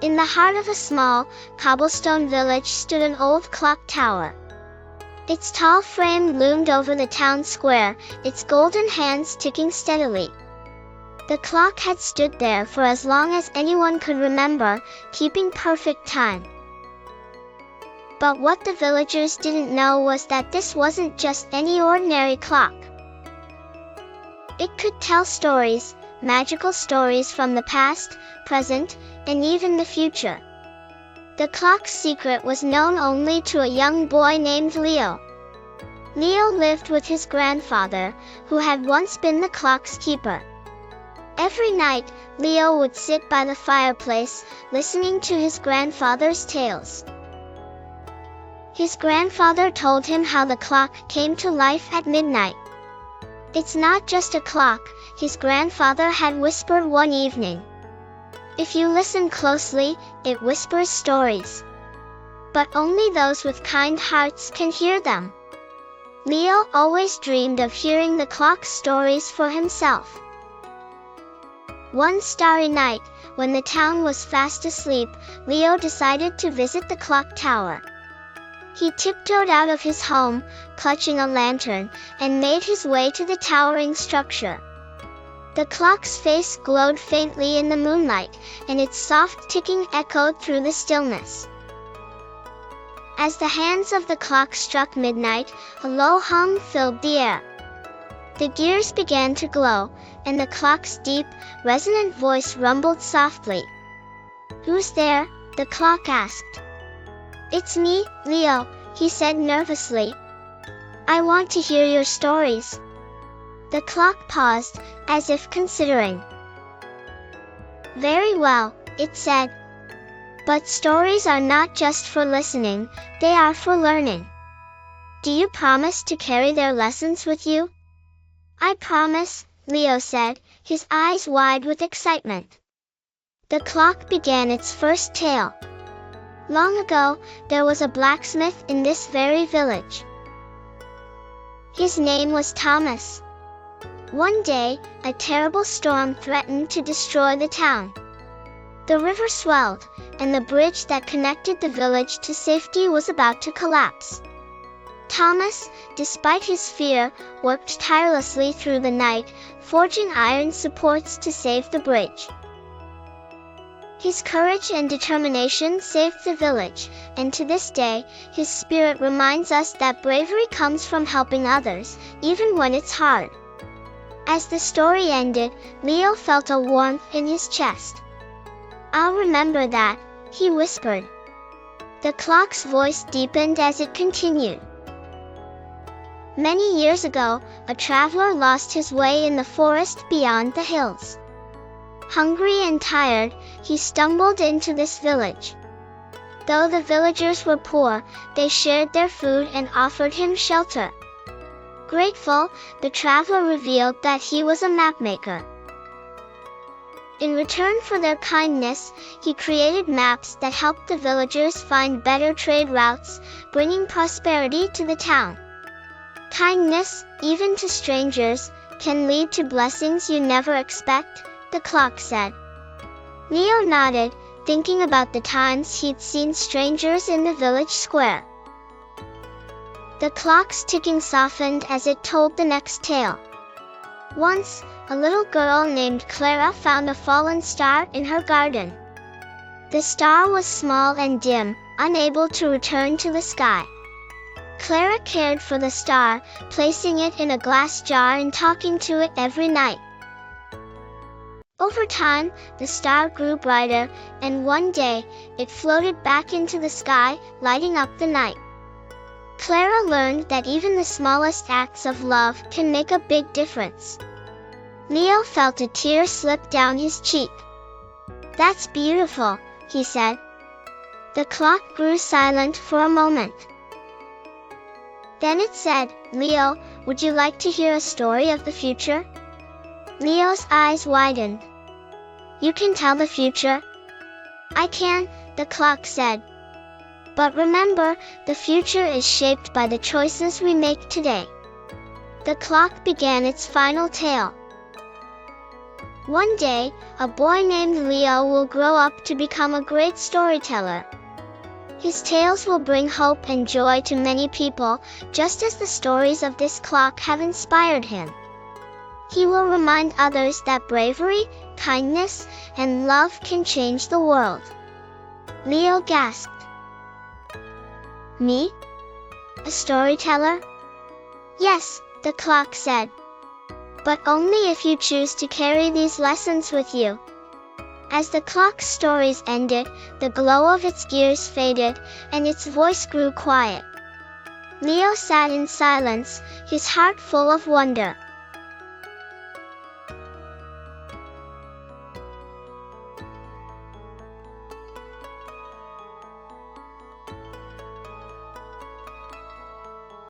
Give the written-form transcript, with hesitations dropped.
In the heart of a small, cobblestone village stood an old clock tower. Its tall frame loomed over the town square, its golden hands ticking steadily. The clock had stood there for as long as anyone could remember, keeping perfect time. But what the villagers didn't know was that this wasn't just any ordinary clock. It could tell stories, magical stories from the past, present, and even the future. The clock's secret was known only to a young boy named Leo. Leo lived with his grandfather, who had once been the clock's keeper. Every night, Leo would sit by the fireplace, listening to his grandfather's tales. His grandfather told him how the clock came to life at midnight. "It's not just a clock," his grandfather had whispered one evening. "If you listen closely, it whispers stories. But only those with kind hearts can hear them." Leo always dreamed of hearing the clock's stories for himself. One starry night, when the town was fast asleep, Leo decided to visit the clock tower. He tiptoed out of his home, clutching a lantern, and made his way to the towering structure. The clock's face glowed faintly in the moonlight, and its soft ticking echoed through the stillness. As the hands of the clock struck midnight, a low hum filled the air. The gears began to glow, and the clock's deep, resonant voice rumbled softly. "Who's there?" the clock asked. "It's me, Leo," he said nervously. "I want to hear your stories." The clock paused, as if considering. "Very well," it said. "But stories are not just for listening, they are for learning. Do you promise to carry their lessons with you?" "I promise," Leo said, his eyes wide with excitement. The clock began its first tale. Long ago, there was a blacksmith in this very village. His name was Thomas. One day, a terrible storm threatened to destroy the town. The river swelled, and the bridge that connected the village to safety was about to collapse. Thomas, despite his fear, worked tirelessly through the night, forging iron supports to save the bridge. His courage and determination saved the village, and to this day, his spirit reminds us that bravery comes from helping others, even when it's hard. As the story ended, Leo felt a warmth in his chest. "I'll remember that," he whispered. The clock's voice deepened as it continued. Many years ago, a traveler lost his way in the forest beyond the hills. Hungry and tired, he stumbled into this village. Though the villagers were poor, they shared their food and offered him shelter. Grateful, the traveler revealed that he was a mapmaker. In return for their kindness, he created maps that helped the villagers find better trade routes, bringing prosperity to the town. Kindness, even to strangers, can lead to blessings you never expect, the clock said. Leo nodded, thinking about the times he'd seen strangers in the village square. The clock's ticking softened as it told the next tale. Once, a little girl named Clara found a fallen star in her garden. The star was small and dim, unable to return to the sky. Clara cared for the star, placing it in a glass jar and talking to it every night. Over time, the star grew brighter, and one day, it floated back into the sky, lighting up the night. Clara learned that even the smallest acts of love can make a big difference. Leo felt a tear slip down his cheek. "That's beautiful," he said. The clock grew silent for a moment. Then it said, "Leo, would you like to hear a story of the future?" Leo's eyes widened. "You can tell the future?" "I can," the clock said. "But remember, the future is shaped by the choices we make today." The clock began its final tale. One day, a boy named Leo will grow up to become a great storyteller. His tales will bring hope and joy to many people, just as the stories of this clock have inspired him. He will remind others that bravery, kindness, and love can change the world. Leo gasped. Me? A storyteller? Yes, the clock said. But only if you choose to carry these lessons with you. As the clock's stories ended, the glow of its gears faded, and its voice grew quiet. Leo sat in silence, his heart full of wonder.